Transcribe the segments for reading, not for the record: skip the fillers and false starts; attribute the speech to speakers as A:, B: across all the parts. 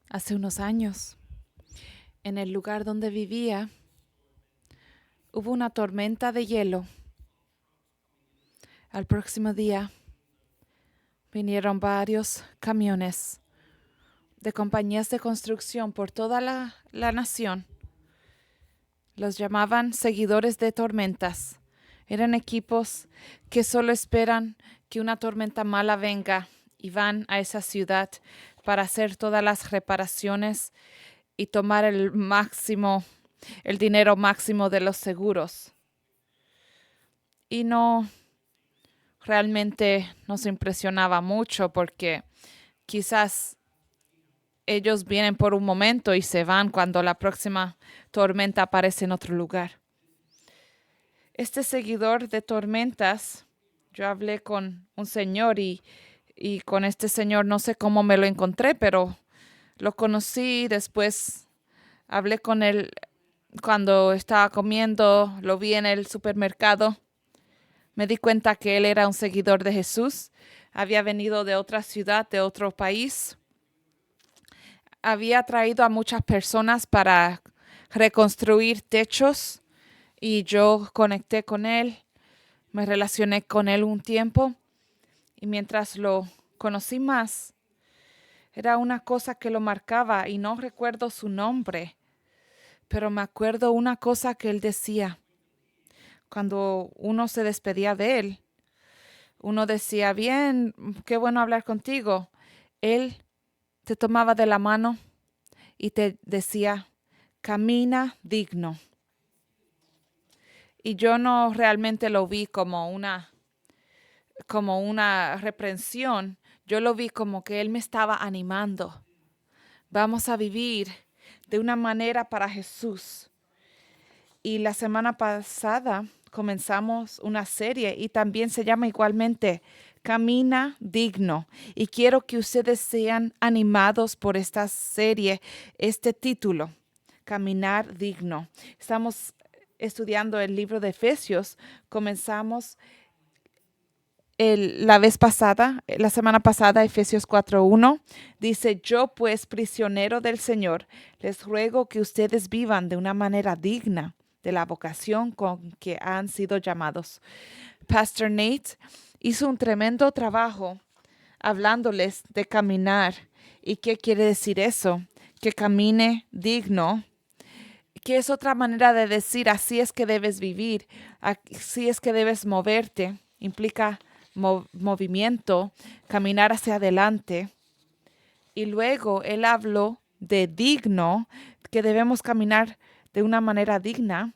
A: Hace unos años, en el lugar donde vivía, hubo una tormenta de hielo. Al próximo día vinieron varios camiones de compañías de construcción por toda la nación. Los llamaban seguidores de tormentas. Eran equipos que solo esperan que una tormenta mala venga y van a esa ciudad para hacer todas las reparaciones y tomar el dinero máximo de los seguros. Y no realmente nos impresionaba mucho porque quizás ellos vienen por un momento y se van cuando la próxima tormenta aparece en otro lugar. Este seguidor de tormentas, yo hablé con un señor y con este señor no sé cómo me lo encontré, pero lo conocí, después hablé con él cuando estaba comiendo, lo vi en el supermercado. Me di cuenta que él era un seguidor de Jesús, había venido de otra ciudad, de otro país, había traído a muchas personas para reconstruir techos y yo conecté con él, me relacioné con él un tiempo y mientras lo conocí más, era una cosa que lo marcaba y no recuerdo su nombre, pero me acuerdo una cosa que él decía cuando uno se despedía de él. Uno decía, bien, qué bueno hablar contigo. Él te tomaba de la mano y te decía, camina digno. Y yo no realmente lo vi como una reprensión. Yo lo vi como que él me estaba animando. Vamos a vivir de una manera para Jesús. Y la semana pasada comenzamos una serie y también se llama igualmente Camina digno. Y quiero que ustedes sean animados por esta serie, este título, Caminar digno. Estamos estudiando el libro de Efesios. Comenzamos la semana pasada, Efesios 4:1, dice, yo pues, prisionero del Señor, les ruego que ustedes vivan de una manera digna de la vocación con que han sido llamados. Pastor Nate hizo un tremendo trabajo hablándoles de caminar. ¿Y qué quiere decir eso? Que camine digno, que es otra manera de decir así es que debes vivir, así es que debes moverte, implica movimiento, caminar hacia adelante. Y luego él habló de digno, que debemos caminar de una manera digna.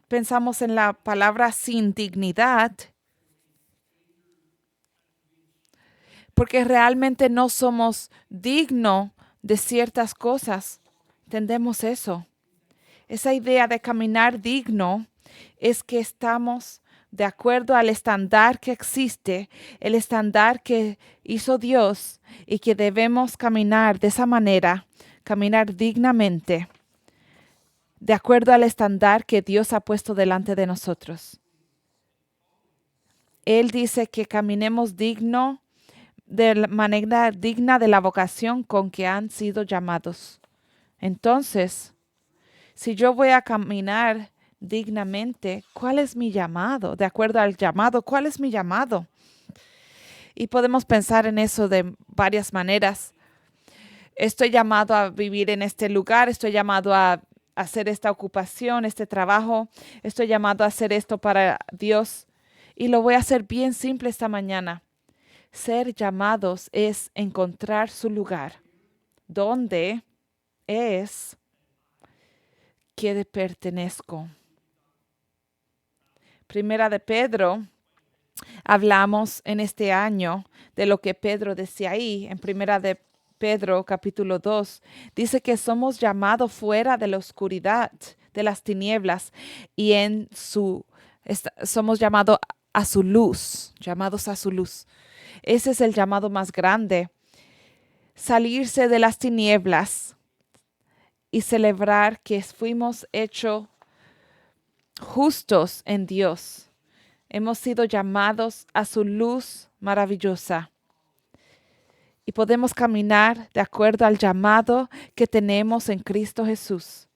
A: Pensamos en la palabra sin dignidad, porque realmente no somos dignos de ciertas cosas. Entendemos eso. Esa idea de caminar digno es que estamos de acuerdo al estándar que existe, el estándar que hizo Dios y que debemos caminar de esa manera, caminar dignamente, de acuerdo al estándar que Dios ha puesto delante de nosotros. Él dice que caminemos digno, de la manera digna de la vocación con que han sido llamados. Entonces, si yo voy a caminar dignamente, ¿cuál es mi llamado? De acuerdo al llamado, ¿cuál es mi llamado? Y podemos pensar en eso de varias maneras. Estoy llamado a vivir en este lugar, estoy llamado a hacer esta ocupación, este trabajo, estoy llamado a hacer esto para Dios. Y lo voy a hacer bien simple esta mañana. Ser llamados es encontrar su lugar, donde es que pertenezco. Primera de Pedro, hablamos en este año de lo que Pedro decía ahí, en Primera de Pedro capítulo 2, dice que somos llamados fuera de la oscuridad, de las tinieblas, y somos llamados a su luz. Ese es el llamado más grande, salirse de las tinieblas y celebrar que fuimos hechos justos en Dios. Hemos sido llamados a su luz maravillosa. y podemos caminar de acuerdo al llamado que tenemos en Cristo Jesús.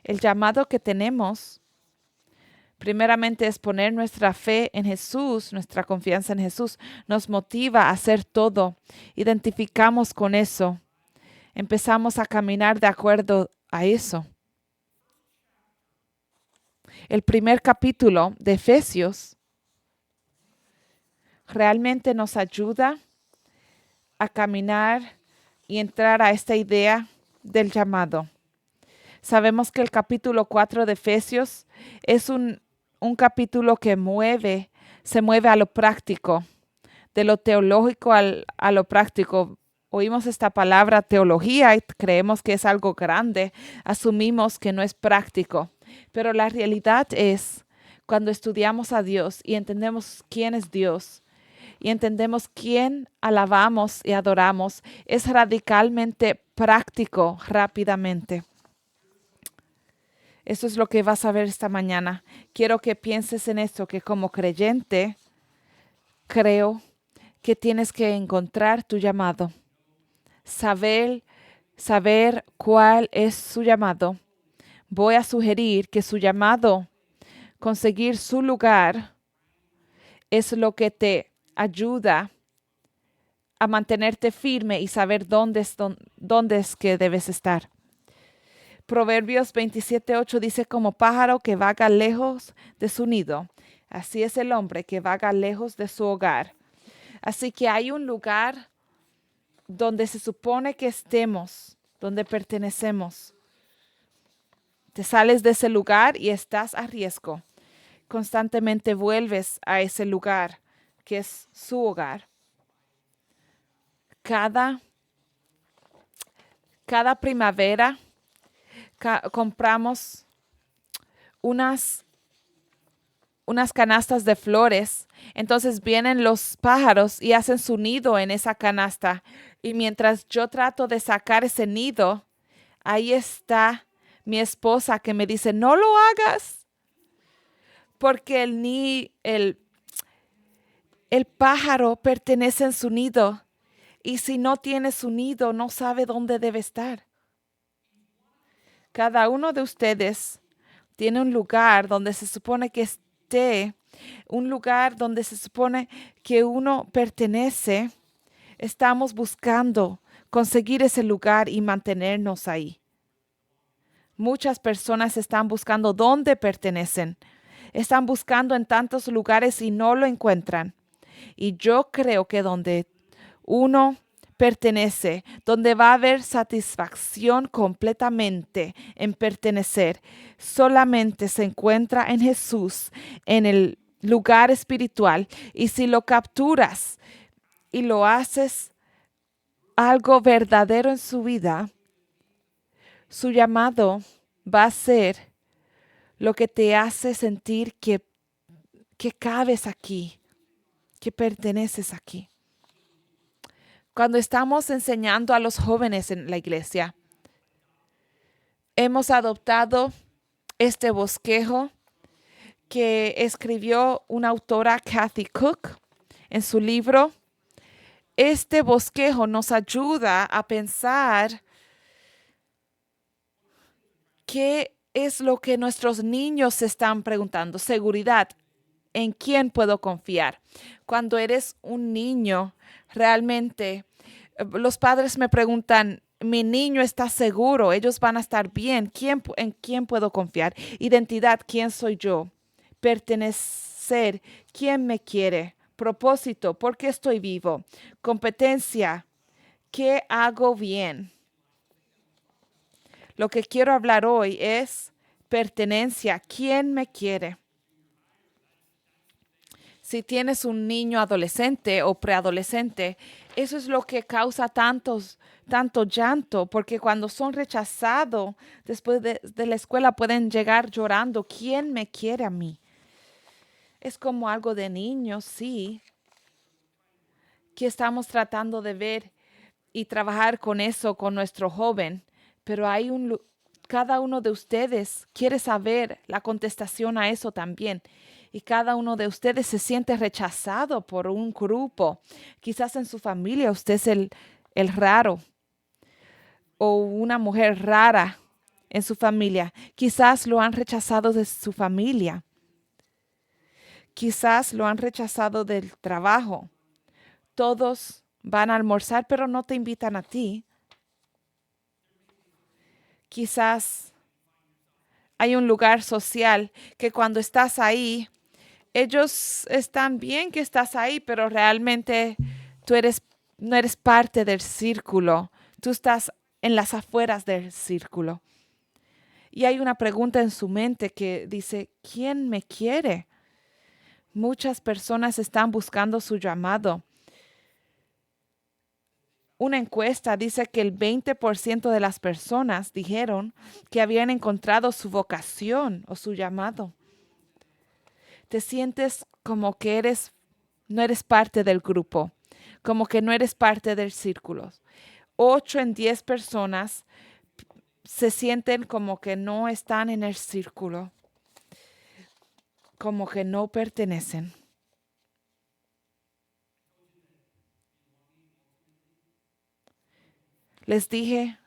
A: El llamado que tenemos, primeramente, es poner nuestra fe en Jesús, nuestra confianza en Jesús. Nos motiva a hacer todo. Identificamos con eso. Empezamos a caminar de acuerdo a eso. El primer capítulo de Efesios realmente nos ayuda a caminar y entrar a esta idea del llamado. Sabemos que el capítulo 4 de Efesios es un capítulo que se mueve a lo práctico, de lo teológico a lo práctico. Oímos esta palabra teología y creemos que es algo grande, asumimos que no es práctico, pero la realidad es cuando estudiamos a Dios y entendemos quién es Dios y entendemos quién alabamos y adoramos, es radicalmente práctico rápidamente. Eso es lo que vas a ver esta mañana. Quiero que pienses en esto, que como creyente, creo que tienes que encontrar tu llamado. Saber cuál es su llamado. Voy a sugerir que su llamado, conseguir su lugar, es lo que te ayuda a mantenerte firme y saber dónde es que debes estar. Proverbios 27:8 dice: como pájaro que vaga lejos de su nido, así es el hombre que vaga lejos de su hogar. Así que hay un lugar donde se supone que estemos, donde pertenecemos. Te sales de ese lugar y estás a riesgo. Constantemente vuelves a ese lugar que es su hogar. Cada primavera compramos unas canastas de flores. Entonces vienen los pájaros y hacen su nido en esa canasta. Y mientras yo trato de sacar ese nido, ahí está mi esposa que me dice: no lo hagas, porque el pájaro pertenece en su nido. Y si no tiene su nido, no sabe dónde debe estar. Cada uno de ustedes tiene un lugar donde se supone que esté, un lugar donde se supone que uno pertenece. Estamos buscando conseguir ese lugar y mantenernos ahí. Muchas personas están buscando dónde pertenecen. Están buscando en tantos lugares y no lo encuentran. Y yo creo que donde uno pertenece, donde va a haber satisfacción completamente en pertenecer, solamente se encuentra en Jesús, en el lugar espiritual. Y si lo capturas y lo haces algo verdadero en su vida, su llamado va a ser lo que te hace sentir que cabes aquí, que perteneces aquí. Cuando estamos enseñando a los jóvenes en la iglesia, hemos adoptado este bosquejo que escribió una autora, Kathy Cook, en su libro. Este bosquejo nos ayuda a pensar qué es lo que nuestros niños se están preguntando. Seguridad. ¿En quién puedo confiar? Cuando eres un niño, realmente los padres me preguntan: mi niño está seguro, ellos van a estar bien. ¿En quién puedo confiar? Identidad, ¿quién soy yo? Pertenecer, ¿quién me quiere? Propósito, ¿por qué estoy vivo? Competencia, ¿qué hago bien? Lo que quiero hablar hoy es pertenencia, ¿quién me quiere? Si tienes un niño adolescente o preadolescente, eso es lo que causa tanto llanto, porque cuando son rechazados después de la escuela pueden llegar llorando: ¿quién me quiere a mí? Es como algo de niños, sí, que estamos tratando de ver y trabajar con eso con nuestro joven, pero cada uno de ustedes quiere saber la contestación a eso también. Y cada uno de ustedes se siente rechazado por un grupo. Quizás en su familia usted es el raro o una mujer rara en su familia. Quizás lo han rechazado de su familia. Quizás lo han rechazado del trabajo. Todos van a almorzar, pero no te invitan a ti. Quizás hay un lugar social que cuando estás ahí, ellos están bien que estás ahí, pero realmente tú no eres parte del círculo. Tú estás en las afueras del círculo. Y hay una pregunta en su mente que dice, ¿quién me quiere? Muchas personas están buscando su llamado. Una encuesta dice que el 20% de las personas dijeron que habían encontrado su vocación o su llamado. Te sientes como que no eres parte del grupo, como que no eres parte del círculo. 8 en 10 personas se sienten como que no están en el círculo, como que no pertenecen. Les dije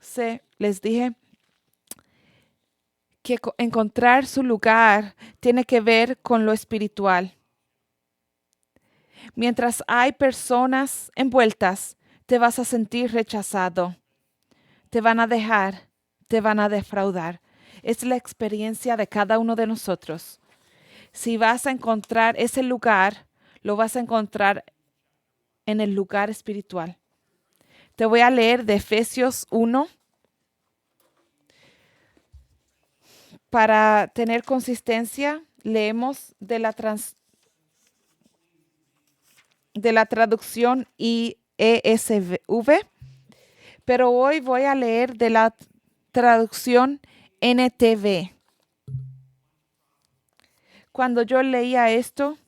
A: que encontrar su lugar tiene que ver con lo espiritual. Mientras hay personas envueltas, te vas a sentir rechazado. Te van a dejar, te van a defraudar. Es la experiencia de cada uno de nosotros. Si vas a encontrar ese lugar, lo vas a encontrar en el lugar espiritual. Te voy a leer de Efesios 1 para tener consistencia. Leemos de la traducción IESV, pero hoy voy a leer de la traducción NTV. Cuando yo leía esto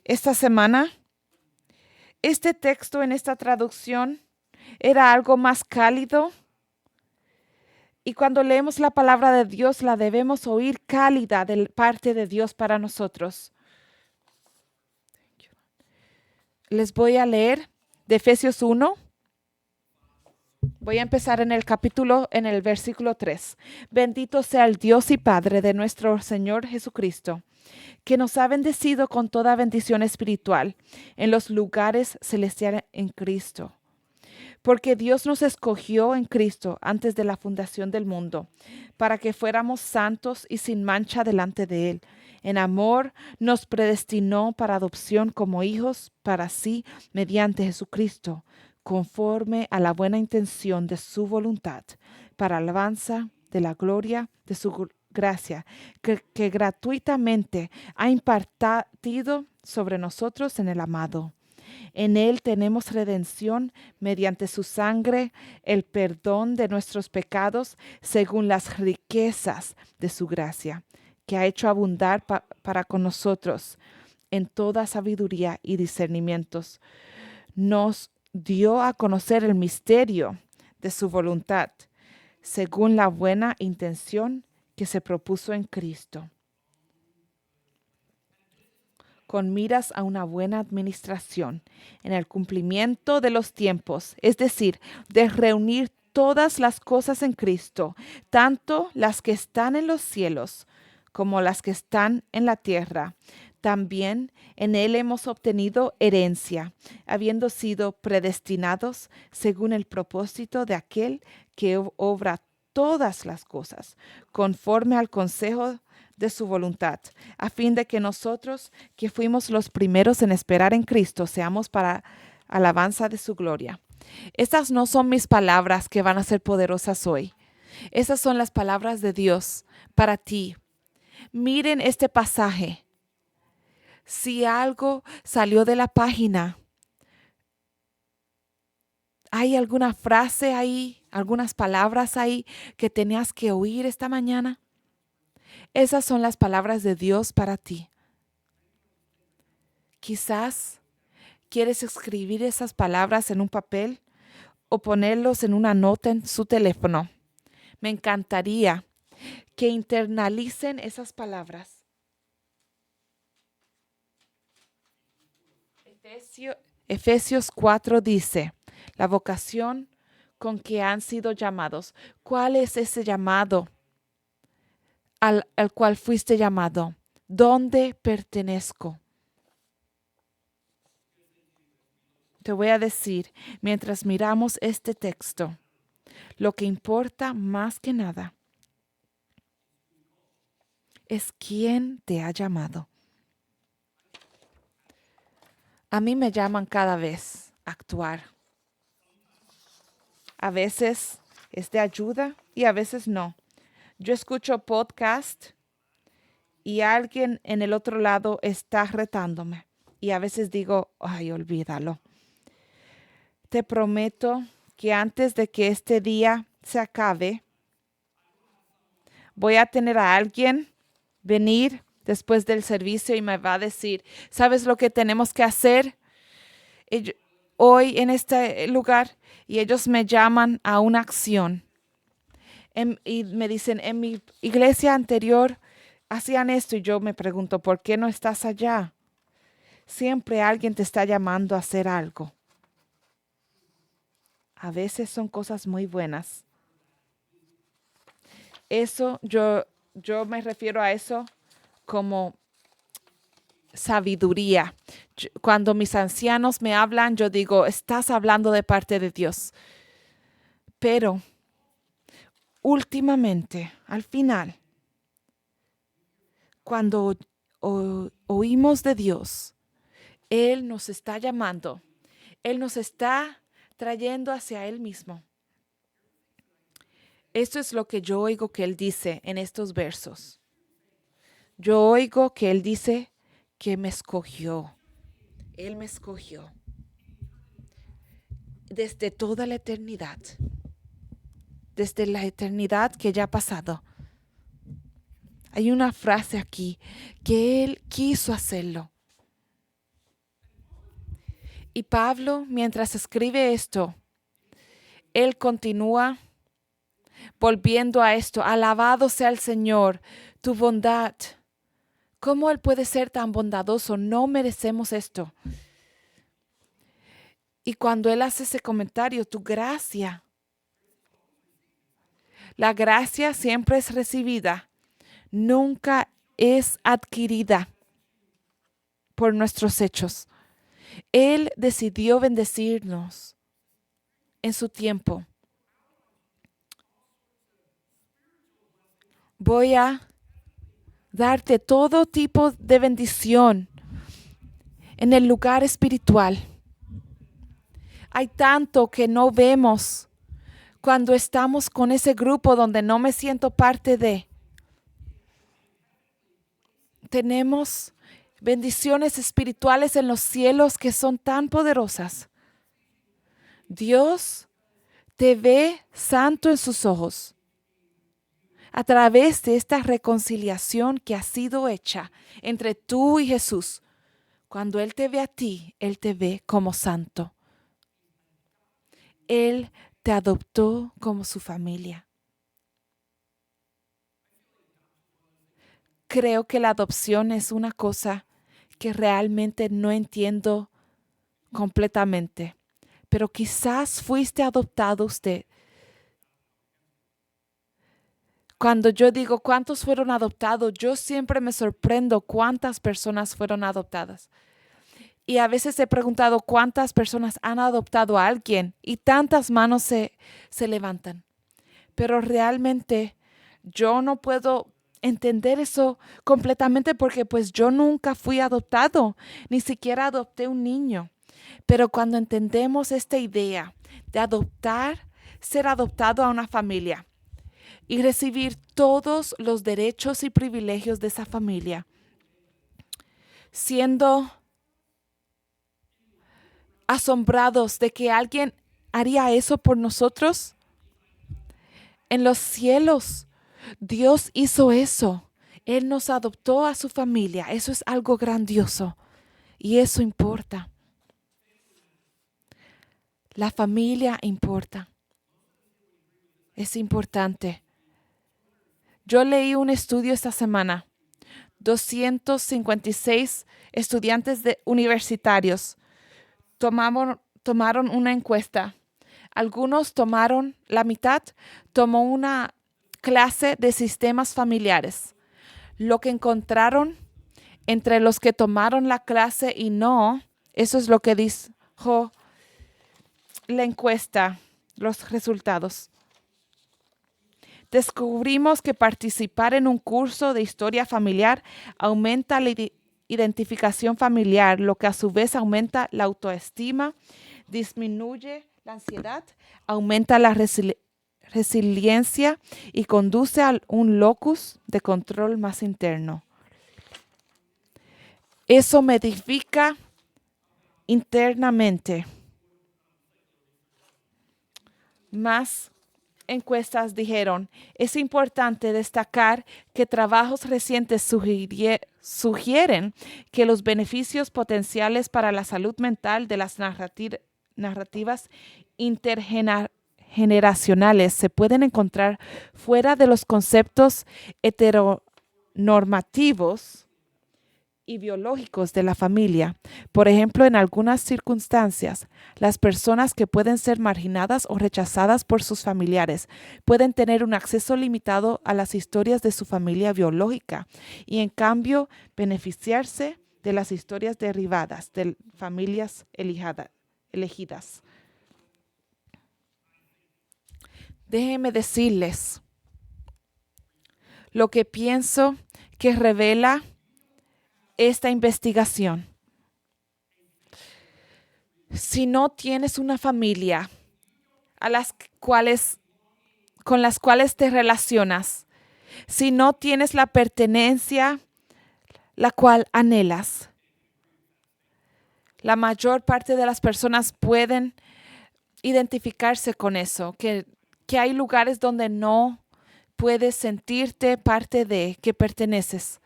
A: esta semana, este texto en esta traducción era algo más cálido. Y cuando leemos la palabra de Dios, la debemos oír cálida de parte de Dios para nosotros. Les voy a leer de Efesios 1. Voy a empezar en el versículo 3. Bendito sea el Dios y Padre de nuestro Señor Jesucristo, que nos ha bendecido con toda bendición espiritual en los lugares celestiales en Cristo. Porque Dios nos escogió en Cristo antes de la fundación del mundo, para que fuéramos santos y sin mancha delante de Él. En amor nos predestinó para adopción como hijos para sí mediante Jesucristo, conforme a la buena intención de su voluntad, para alabanza de la gloria de su gracia, que gratuitamente ha impartido sobre nosotros en el amado. En Él tenemos redención mediante su sangre, el perdón de nuestros pecados, según las riquezas de su gracia, que ha hecho abundar para con nosotros en toda sabiduría y discernimientos. Nos dio a conocer el misterio de su voluntad, según la buena intención que se propuso en Cristo, con miras a una buena administración en el cumplimiento de los tiempos, es decir, de reunir todas las cosas en Cristo, tanto las que están en los cielos como las que están en la tierra. También en Él hemos obtenido herencia, habiendo sido predestinados según el propósito de aquel que obra todas las cosas, conforme al consejo de su voluntad, a fin de que nosotros, que fuimos los primeros en esperar en Cristo, seamos para alabanza de su gloria. Estas no son mis palabras que van a ser poderosas hoy. Esas son las palabras de Dios para ti. Miren este pasaje. Si algo salió de la página, ¿hay alguna frase ahí, algunas palabras ahí que tenías que oír esta mañana? Esas son las palabras de Dios para ti. Quizás quieres escribir esas palabras en un papel o ponerlos en una nota en su teléfono. Me encantaría que internalicen esas palabras. Efesios 4 dice, la vocación con que han sido llamados. ¿Cuál es ese llamado al cual fuiste llamado? ¿Dónde pertenezco? Te voy a decir, mientras miramos este texto, lo que importa más que nada es quién te ha llamado. A mí me llaman cada vez a actuar. A veces es de ayuda y a veces no. Yo escucho podcast y alguien en el otro lado está retándome. Y a veces digo, ay, olvídalo. Te prometo que antes de que este día se acabe, voy a tener a alguien venir después del servicio y me va a decir, ¿sabes lo que tenemos que hacer hoy en este lugar? Y ellos me llaman a una acción. Y me dicen, en mi iglesia anterior hacían esto y yo me pregunto, ¿por qué no estás allá? Siempre alguien te está llamando a hacer algo. A veces son cosas muy buenas. Eso, yo me refiero a eso como sabiduría. Cuando mis ancianos me hablan, yo digo, estás hablando de parte de Dios. Pero últimamente, al final, cuando oímos de Dios, Él nos está llamando. Él nos está trayendo hacia Él mismo. Esto es lo que yo oigo que Él dice en estos versos. Yo oigo que Él dice que me escogió. Él me escogió. Desde toda la eternidad. Desde la eternidad que ya ha pasado. Hay una frase aquí que Él quiso hacerlo. Y Pablo, mientras escribe esto, él continúa volviendo a esto. Alabado sea el Señor, tu bondad. ¿Cómo Él puede ser tan bondadoso? No merecemos esto. Y cuando Él hace ese comentario, tu gracia. La gracia siempre es recibida, nunca es adquirida por nuestros hechos. Él decidió bendecirnos en su tiempo. Voy a darte todo tipo de bendición en el lugar espiritual. Hay tanto que no vemos cuando estamos con ese grupo donde no me siento parte de. Tenemos bendiciones espirituales en los cielos que son tan poderosas. Dios te ve santo en sus ojos. A través de esta reconciliación que ha sido hecha entre tú y Jesús, cuando Él te ve a ti, Él te ve como santo. Él te adoptó como su familia. Creo que la adopción es una cosa que realmente no entiendo completamente, pero quizás fuiste adoptado usted. Cuando yo digo cuántos fueron adoptados, yo siempre me sorprendo cuántas personas fueron adoptadas. Y a veces he preguntado cuántas personas han adoptado a alguien y tantas manos se levantan. Pero realmente yo no puedo entender eso completamente porque pues yo nunca fui adoptado, ni siquiera adopté un niño. Pero cuando entendemos esta idea de adoptar, ser adoptado a una familia y recibir todos los derechos y privilegios de esa familia, siendo asombrados de que alguien haría eso por nosotros. En los cielos, Dios hizo eso. Él nos adoptó a su familia. Eso es algo grandioso y eso importa. La familia importa. Es importante. Yo leí un estudio esta semana. 256 estudiantes universitarios tomaron una encuesta. Algunos tomaron, la mitad tomó una clase de sistemas familiares. Lo que encontraron entre los que tomaron la clase y no, eso es lo que dijo la encuesta, los resultados. Descubrimos que participar en un curso de historia familiar aumenta la identificación familiar, lo que a su vez aumenta la autoestima, disminuye la ansiedad, aumenta la resiliencia y conduce a un locus de control más interno. Eso me edifica internamente. Más encuestas dijeron, es importante destacar que trabajos recientes sugieren que los beneficios potenciales para la salud mental de las narrativas intergeneracionales se pueden encontrar fuera de los conceptos heteronormativos y biológicos de la familia. Por ejemplo, en algunas circunstancias, las personas que pueden ser marginadas o rechazadas por sus familiares pueden tener un acceso limitado a las historias de su familia biológica y, en cambio, beneficiarse de las historias derivadas de familias elegidas. Déjenme decirles lo que pienso que revela esta investigación. Si no tienes una familia con las cuales te relacionas, si no tienes la pertenencia la cual anhelas, la mayor parte de las personas pueden identificarse con eso, que hay lugares donde no puedes sentirte parte de, que perteneces.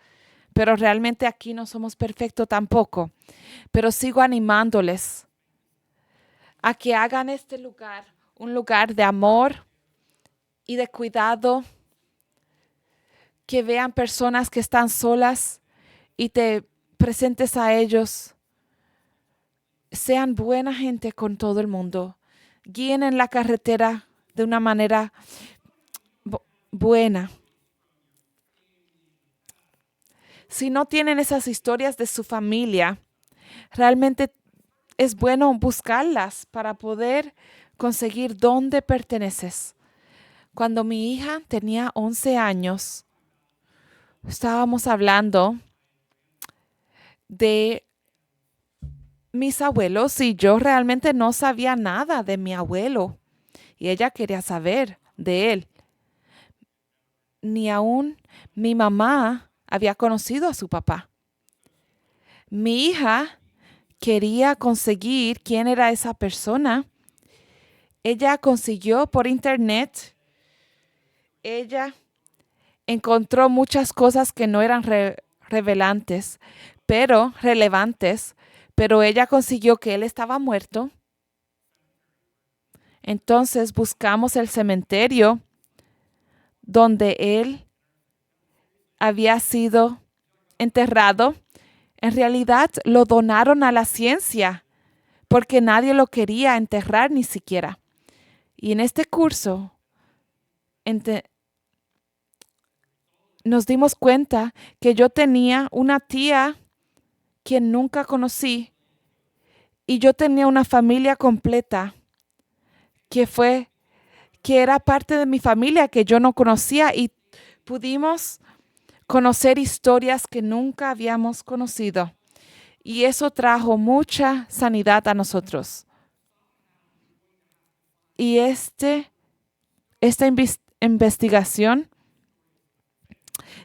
A: Pero realmente aquí no somos perfectos tampoco. Pero sigo animándoles a que hagan este lugar un lugar de amor y de cuidado, que vean personas que están solas y te presentes a ellos. Sean buena gente con todo el mundo. Guíen en la carretera de una manera buena. Si no tienen esas historias de su familia, realmente es bueno buscarlas para poder conseguir dónde perteneces. Cuando mi hija tenía 11 años, estábamos hablando de mis abuelos y yo realmente no sabía nada de mi abuelo y ella quería saber de él. Ni aún mi mamá había conocido a su papá. Mi hija quería conseguir quién era esa persona. Ella consiguió por internet. Ella encontró muchas cosas que no eran relevantes, pero ella consiguió que él estaba muerto. Entonces buscamos el cementerio donde él había sido enterrado. En realidad lo donaron a la ciencia porque nadie lo quería enterrar ni siquiera. Y en este curso nos dimos cuenta que yo tenía una tía quien nunca conocí y yo tenía una familia completa que era parte de mi familia que yo no conocía y pudimos conocer historias que nunca habíamos conocido. Y eso trajo mucha sanidad a nosotros. Y esta investigación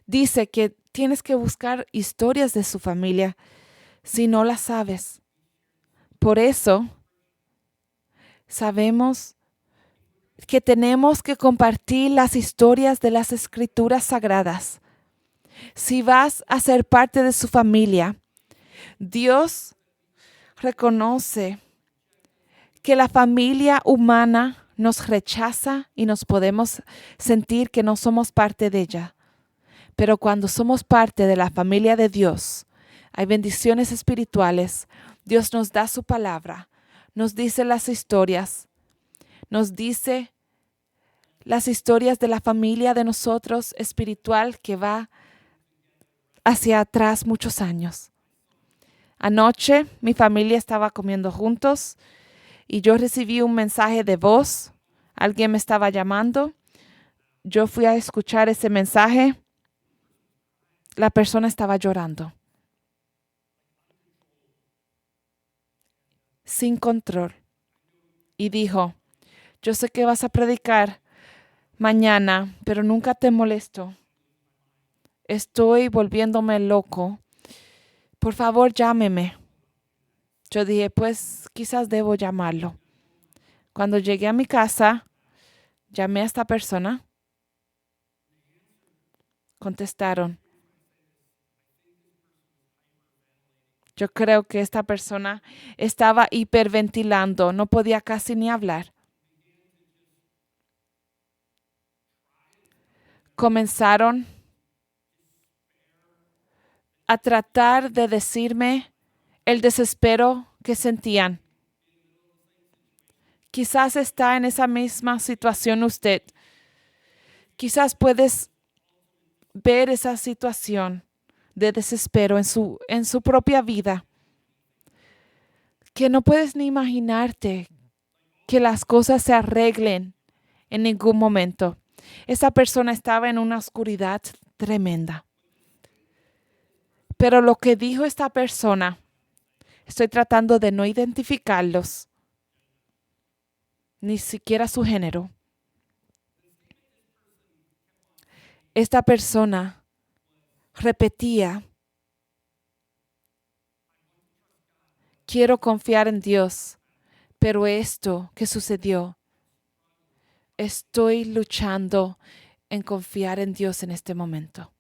A: dice que tienes que buscar historias de su familia si no las sabes. Por eso sabemos que tenemos que compartir las historias de las Escrituras Sagradas. Si vas a ser parte de su familia, Dios reconoce que la familia humana nos rechaza y nos podemos sentir que no somos parte de ella. Pero cuando somos parte de la familia de Dios, hay bendiciones espirituales. Dios nos da su palabra, nos dice las historias. Nos dice las historias de la familia de nosotros espiritual que va hacia atrás muchos años. Anoche mi familia estaba comiendo juntos y yo recibí un mensaje de voz. Alguien me estaba llamando. Yo fui a escuchar ese mensaje. La persona estaba llorando. Sin control. Y dijo, yo sé que vas a predicar mañana, pero nunca te molesto. Estoy volviéndome loco. Por favor, llámeme. Yo dije, pues quizás debo llamarlo. Cuando llegué a mi casa, llamé a esta persona. Contestaron. Yo creo que esta persona estaba hiperventilando, no podía casi ni hablar. Comenzaron a tratar de decirme el desespero que sentían. Quizás está en esa misma situación usted. Quizás puedes ver esa situación de desespero en su propia vida. Que no puedes ni imaginarte que las cosas se arreglen en ningún momento. Esa persona estaba en una oscuridad tremenda. Pero lo que dijo esta persona, estoy tratando de no identificarlos, ni siquiera su género. Esta persona repetía, quiero confiar en Dios, pero esto que sucedió, estoy luchando en confiar en Dios en este momento.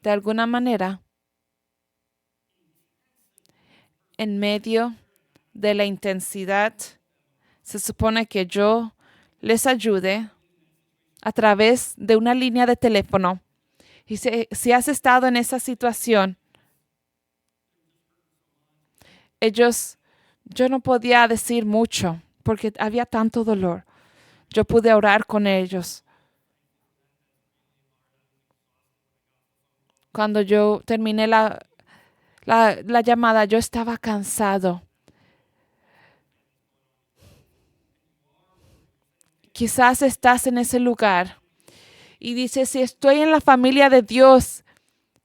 A: De alguna manera, en medio de la intensidad, se supone que yo les ayude a través de una línea de teléfono. Y si has estado en esa situación, yo no podía decir mucho porque había tanto dolor. Yo pude orar con ellos. Cuando yo terminé la llamada, yo estaba cansado. Quizás estás en ese lugar y dices, si estoy en la familia de Dios,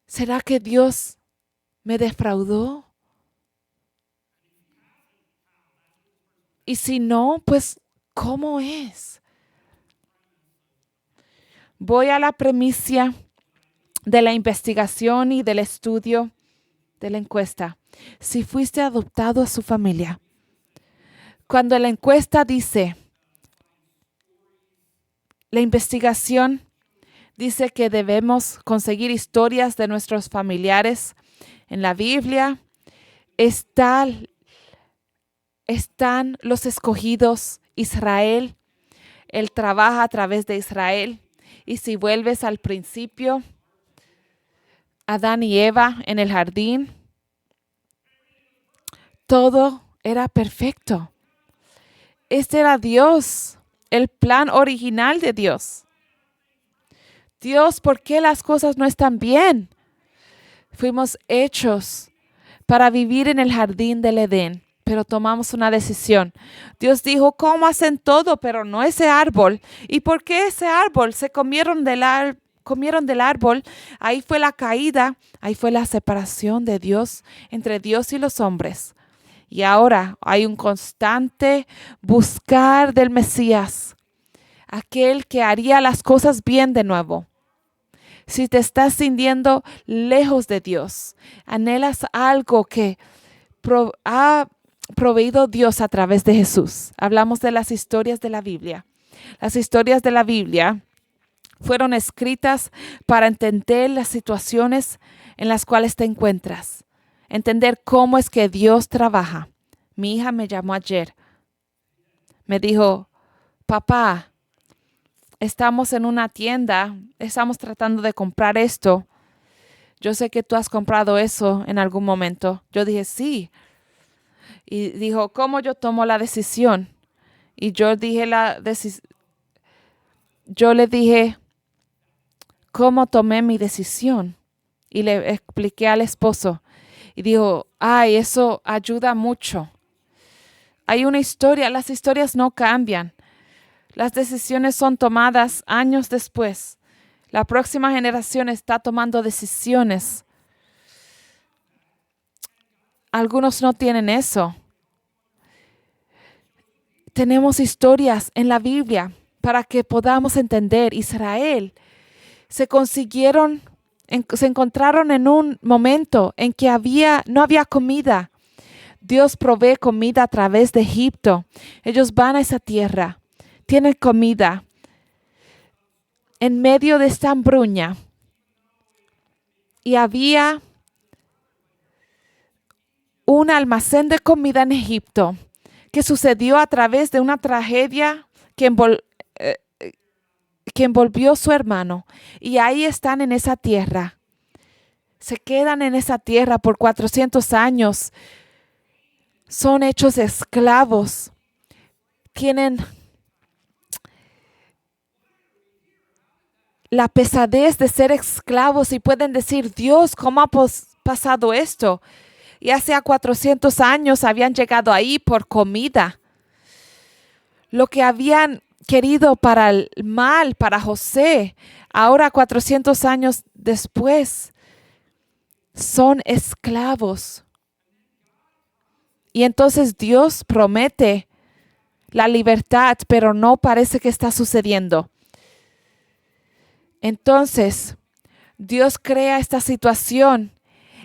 A: ¿será que Dios me defraudó? Y si no, pues, ¿cómo es? Voy a la premisa de la investigación y del estudio de la encuesta. Si fuiste adoptado a su familia. Cuando la encuesta dice, la investigación dice que debemos conseguir historias de nuestros familiares. En la Biblia están los escogidos, Israel. Él trabaja a través de Israel. Y si vuelves al principio, Adán y Eva en el jardín, todo era perfecto. Este era Dios, el plan original de Dios. Dios, ¿por qué las cosas no están bien? Fuimos hechos para vivir en el jardín del Edén, pero tomamos una decisión. Dios dijo, hacen todo, pero no ese árbol. ¿Y por qué ese árbol? Se comieron del árbol. Ahí fue la caída, ahí fue la separación de Dios entre Dios y los hombres. Y ahora hay un constante buscar del Mesías, aquel que haría las cosas bien de nuevo. Si te estás sintiendo lejos de Dios, anhelas algo que ha proveído Dios a través de Jesús. Hablamos de las historias de la Biblia. Las historias de la Biblia fueron escritas para entender las situaciones en las cuales te encuentras. Entender cómo es que Dios trabaja. Mi hija me llamó ayer. Me dijo, papá, estamos en una tienda, estamos tratando de comprar esto. yo sé que tú has comprado eso en algún momento. Yo dije, sí. Y dijo, ¿cómo yo tomo la decisión? Y yo dije yo le dije, ¿cómo tomé mi decisión? Y le expliqué al esposo. Y dijo, ay, eso ayuda mucho. Hay una historia, las historias no cambian. Las decisiones son tomadas años después. La próxima generación está tomando decisiones. Algunos no tienen eso. Tenemos historias en la Biblia para que podamos entender. Israel se encontraron en un momento en que no había comida. Dios provee comida a través de Egipto. Ellos van a esa tierra, tienen comida. En medio de esta hambruña, y había un almacén de comida en Egipto que sucedió a través de una tragedia que envolvió a su hermano. Y ahí están en esa tierra. Se quedan en esa tierra por 400 años. Son hechos esclavos. Tienen la pesadez de ser esclavos y pueden decir, Dios, ¿cómo ha pasado esto? Y hace 400 años habían llegado ahí por comida. Lo que habían querido para el mal, para José, ahora 400 años después, son esclavos. Y entonces Dios promete la libertad, pero no parece que está sucediendo. Entonces, Dios crea esta situación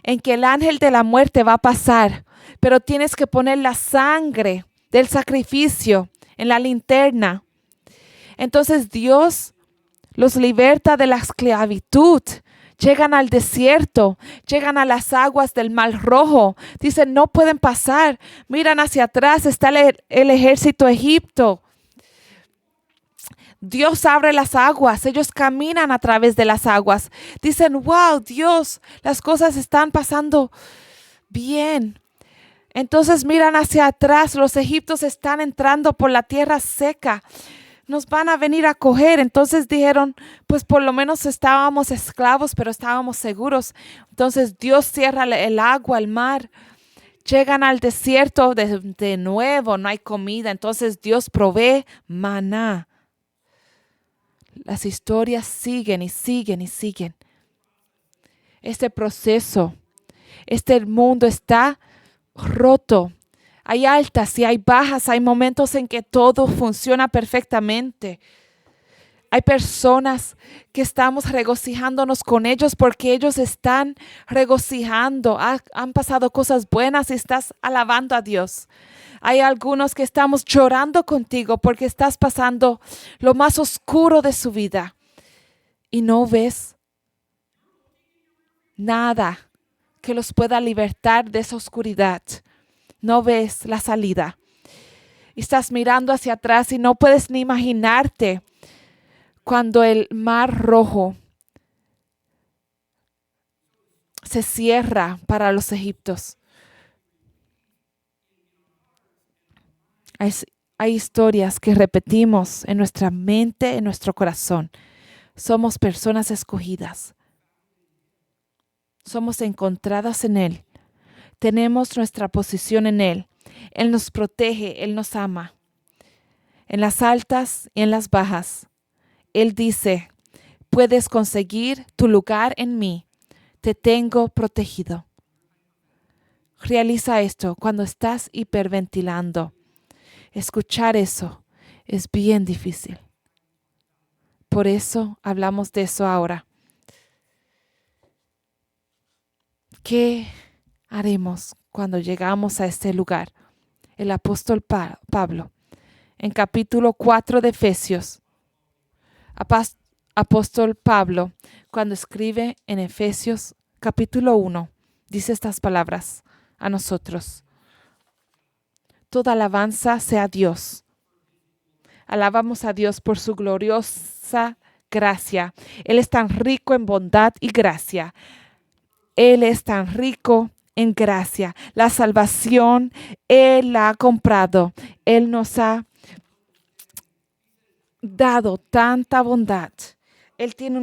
A: en que el ángel de la muerte va a pasar, pero tienes que poner la sangre del sacrificio en la linterna. Entonces Dios los liberta de la esclavitud. Llegan al desierto, llegan a las aguas del Mar Rojo. Dicen, no pueden pasar. Miran hacia atrás, está el ejército egipto. Dios abre las aguas, ellos caminan a través de las aguas. Dicen, wow, Dios, las cosas están pasando bien. Entonces miran hacia atrás, los egipcios están entrando por la tierra seca. Nos van a venir a coger. Entonces dijeron, pues por lo menos estábamos esclavos, pero estábamos seguros. Entonces Dios cierra el agua, el mar. Llegan al desierto de nuevo, no hay comida. Entonces Dios provee maná. Las historias siguen y siguen y siguen. Este proceso, este mundo está roto. Hay altas y hay bajas, hay momentos en que todo funciona perfectamente. Hay personas que estamos regocijándonos con ellos porque ellos están regocijando. Han pasado cosas buenas y estás alabando a Dios. Hay algunos que estamos llorando contigo porque estás pasando lo más oscuro de su vida y no ves nada que los pueda libertar de esa oscuridad. No ves la salida. Estás mirando hacia atrás y no puedes ni imaginarte cuando el Mar Rojo se cierra para los egipcios. Hay historias que repetimos en nuestra mente, en nuestro corazón. Somos personas escogidas. Somos encontradas en Él. Tenemos nuestra posición en Él. Él nos protege, Él nos ama. En las altas y en las bajas. Él dice, puedes conseguir tu lugar en mí. Te tengo protegido. Realiza esto cuando estás hiperventilando. Escuchar eso es bien difícil. Por eso hablamos de eso ahora. ¿Qué haremos cuando llegamos a este lugar? El apóstol Pablo, en capítulo 4 de Efesios, apóstol Pablo, cuando escribe en Efesios capítulo 1, dice estas palabras a nosotros. Toda alabanza sea a Dios. Alabamos a Dios por su gloriosa gracia. Él es tan rico en bondad y gracia. Él es tan rico en gracia. La salvación, Él la ha comprado. Él nos ha dado tanta bondad. Él tiene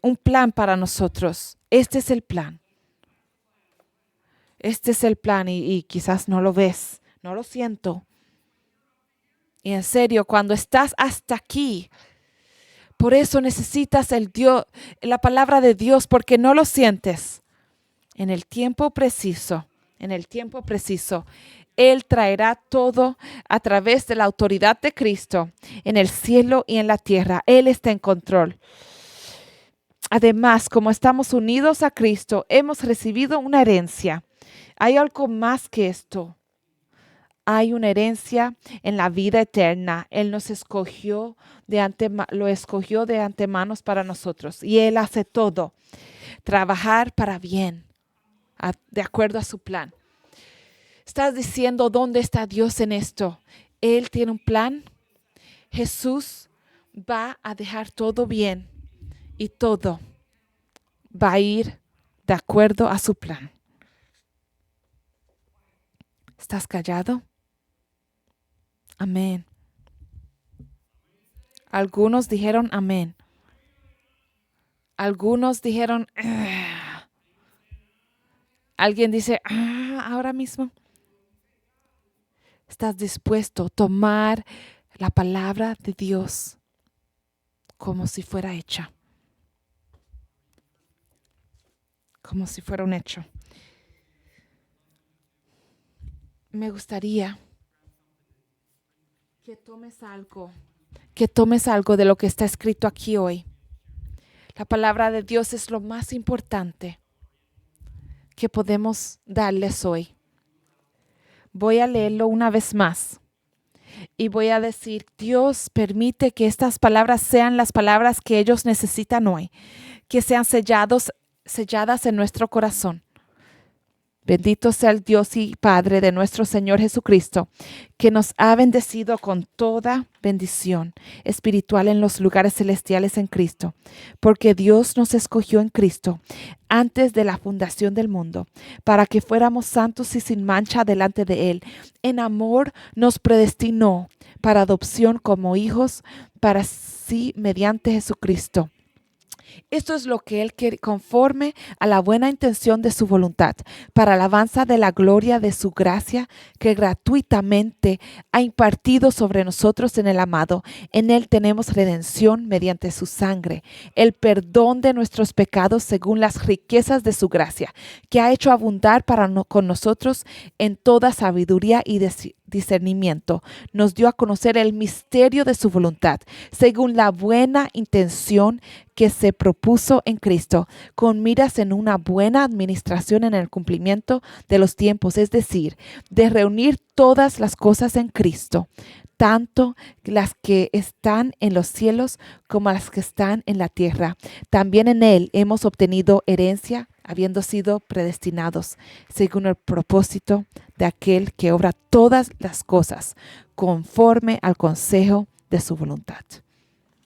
A: un plan para nosotros. Este es el plan. Este es el plan y quizás no lo ves, no lo siento. Y en serio, cuando estás hasta aquí, por eso necesitas la palabra de Dios, porque no lo sientes. En el tiempo preciso, Él traerá todo a través de la autoridad de Cristo en el cielo y en la tierra. Él está en control. Además, como estamos unidos a Cristo, hemos recibido una herencia. Hay algo más que esto. Hay una herencia en la vida eterna. Él nos escogió lo escogió de antemano para nosotros. Y Él hace todo. Trabajar para bien, de acuerdo a su plan. Estás diciendo, ¿dónde está Dios en esto? Él tiene un plan. Jesús va a dejar todo bien y todo va a ir de acuerdo a su plan. ¿Estás callado? Amén. Algunos dijeron amén. Algunos dijeron, "Ah". Alguien dice, ahora mismo. ¿Estás dispuesto a tomar la palabra de Dios como si fuera hecha? Como si fuera un hecho. Me gustaría que tomes algo de lo que está escrito aquí hoy. La palabra de Dios es lo más importante que podemos darles hoy. Voy a leerlo una vez más y voy a decir, Dios permite que estas palabras sean las palabras que ellos necesitan hoy, que sean selladas en nuestro corazón. Bendito sea el Dios y Padre de nuestro Señor Jesucristo, que nos ha bendecido con toda bendición espiritual en los lugares celestiales en Cristo, porque Dios nos escogió en Cristo antes de la fundación del mundo, para que fuéramos santos y sin mancha delante de Él. En amor nos predestinó para adopción como hijos para sí mediante Jesucristo. Esto es lo que Él quiere, conforme a la buena intención de su voluntad, para alabanza de la gloria de su gracia que gratuitamente ha impartido sobre nosotros en el amado. En Él tenemos redención mediante su sangre, el perdón de nuestros pecados según las riquezas de su gracia, que ha hecho abundar con nosotros en toda sabiduría y discernimiento. Nos dio a conocer el misterio de su voluntad, según la buena intención que se propuso en Cristo, con miras en una buena administración en el cumplimiento de los tiempos, es decir, de reunir todas las cosas en Cristo, tanto las que están en los cielos como las que están en la tierra. También en Él hemos obtenido herencia, habiendo sido predestinados según el propósito de aquel que obra todas las cosas conforme al consejo de su voluntad.